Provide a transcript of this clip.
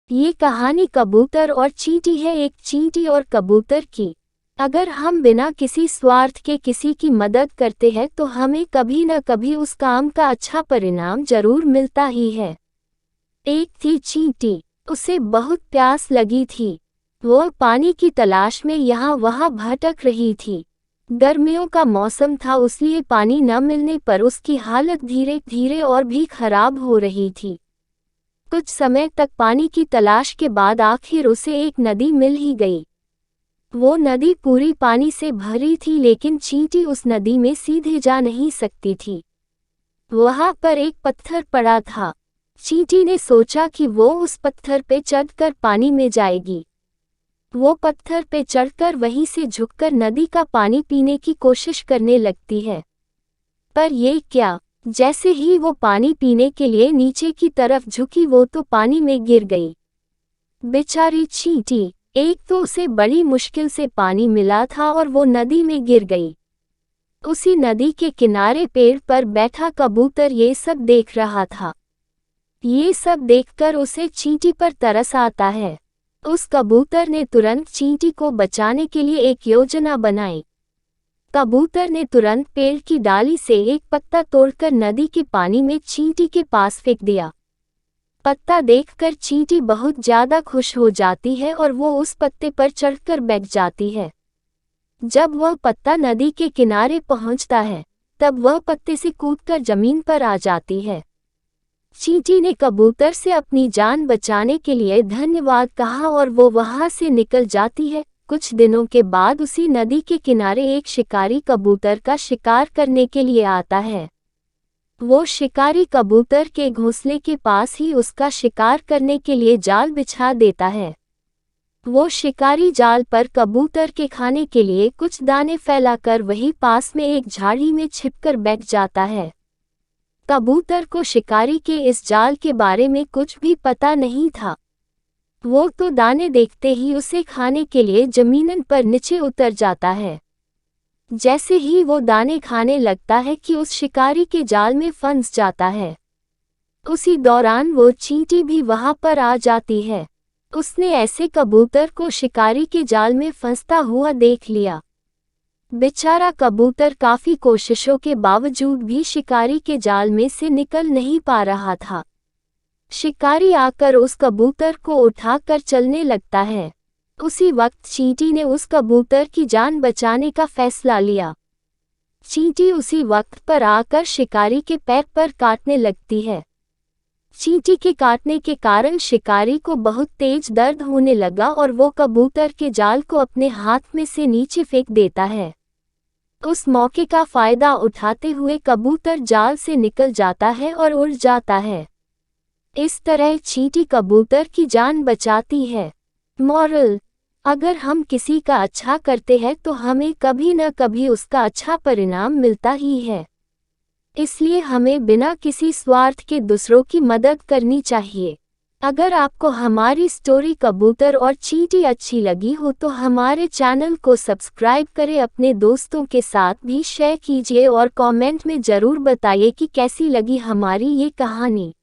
ये कहानी कबूतर और चींटी है, एक चींटी और कबूतर की। अगर हम बिना किसी स्वार्थ के किसी की मदद करते हैं तो हमें कभी न कभी उस काम का अच्छा परिणाम जरूर मिलता ही है। एक थी चींटी, उसे बहुत प्यास लगी थी। वो पानी की तलाश में यहाँ वहाँ भटक रही थी। गर्मियों का मौसम था, इसलिए पानी न मिलने पर उसकी हालत धीरे धीरे और भी खराब हो रही थी। कुछ समय तक पानी की तलाश के बाद आखिर उसे एक नदी मिल ही गई। वो नदी पूरी पानी से भरी थी, लेकिन चींटी उस नदी में सीधे जा नहीं सकती थी। वहां पर एक पत्थर पड़ा था। चींटी ने सोचा कि वो उस पत्थर पे चढ़कर पानी में जाएगी। वो पत्थर पे चढ़कर वहीं से झुककर नदी का पानी पीने की कोशिश करने लगती है। पर ये क्या, जैसे ही वो पानी पीने के लिए नीचे की तरफ झुकी वो तो पानी में गिर गई। बेचारी चींटी, एक तो उसे बड़ी मुश्किल से पानी मिला था और वो नदी में गिर गई। उसी नदी के किनारे पेड़ पर बैठा कबूतर ये सब देख रहा था। ये सब देखकर उसे चींटी पर तरस आता है। उस कबूतर ने तुरंत चींटी को बचाने के लिए एक योजना बनाई। कबूतर ने तुरंत पेड़ की डाली से एक पत्ता तोड़कर नदी के पानी में चींटी के पास फेंक दिया। पत्ता देखकर चींटी बहुत ज्यादा खुश हो जाती है और वो उस पत्ते पर चढ़कर बैठ जाती है। जब वह पत्ता नदी के किनारे पहुंचता है, तब वह पत्ते से कूदकर जमीन पर आ जाती है। चींटी ने कबूतर से अपनी जान बचाने के लिए धन्यवाद कहा और वो वहां से निकल जाती है। कुछ दिनों के बाद उसी नदी के किनारे एक शिकारी कबूतर का शिकार करने के लिए आता है। वो शिकारी कबूतर के घोंसले के पास ही उसका शिकार करने के लिए जाल बिछा देता है। वो शिकारी जाल पर कबूतर के खाने के लिए कुछ दाने फैलाकर वहीं पास में एक झाड़ी में छिपकर बैठ जाता है। कबूतर को शिकारी के इस जाल के बारे में कुछ भी पता नहीं था। वो तो दाने देखते ही उसे खाने के लिए जमीन पर नीचे उतर जाता है। जैसे ही वो दाने खाने लगता है कि उस शिकारी के जाल में फंस जाता है। उसी दौरान वो चींटी भी वहां पर आ जाती है। उसने ऐसे कबूतर को शिकारी के जाल में फंसता हुआ देख लिया। बेचारा कबूतर काफी कोशिशों के बावजूद भी शिकारी के जाल में से निकल नहीं पा रहा था। शिकारी आकर उस कबूतर को उठाकर चलने लगता है। उसी वक्त चींटी ने उस कबूतर की जान बचाने का फैसला लिया। चींटी उसी वक्त पर आकर शिकारी के पैर पर काटने लगती है। चींटी के काटने के कारण शिकारी को बहुत तेज दर्द होने लगा और वो कबूतर के जाल को अपने हाथ में से नीचे फेंक देता है। उस मौके का फायदा उठाते हुए कबूतर जाल से निकल जाता है और उड़ जाता है। इस तरह चींटी कबूतर की जान बचाती है। मॉरल: अगर हम किसी का अच्छा करते हैं तो हमें कभी न कभी उसका अच्छा परिणाम मिलता ही है। इसलिए हमें बिना किसी स्वार्थ के दूसरों की मदद करनी चाहिए। अगर आपको हमारी स्टोरी कबूतर और चींटी अच्छी लगी हो तो हमारे चैनल को सब्सक्राइब करें, अपने दोस्तों के साथ भी शेयर कीजिए और कमेंट में ज़रूर बताइए कि कैसी लगी हमारी ये कहानी।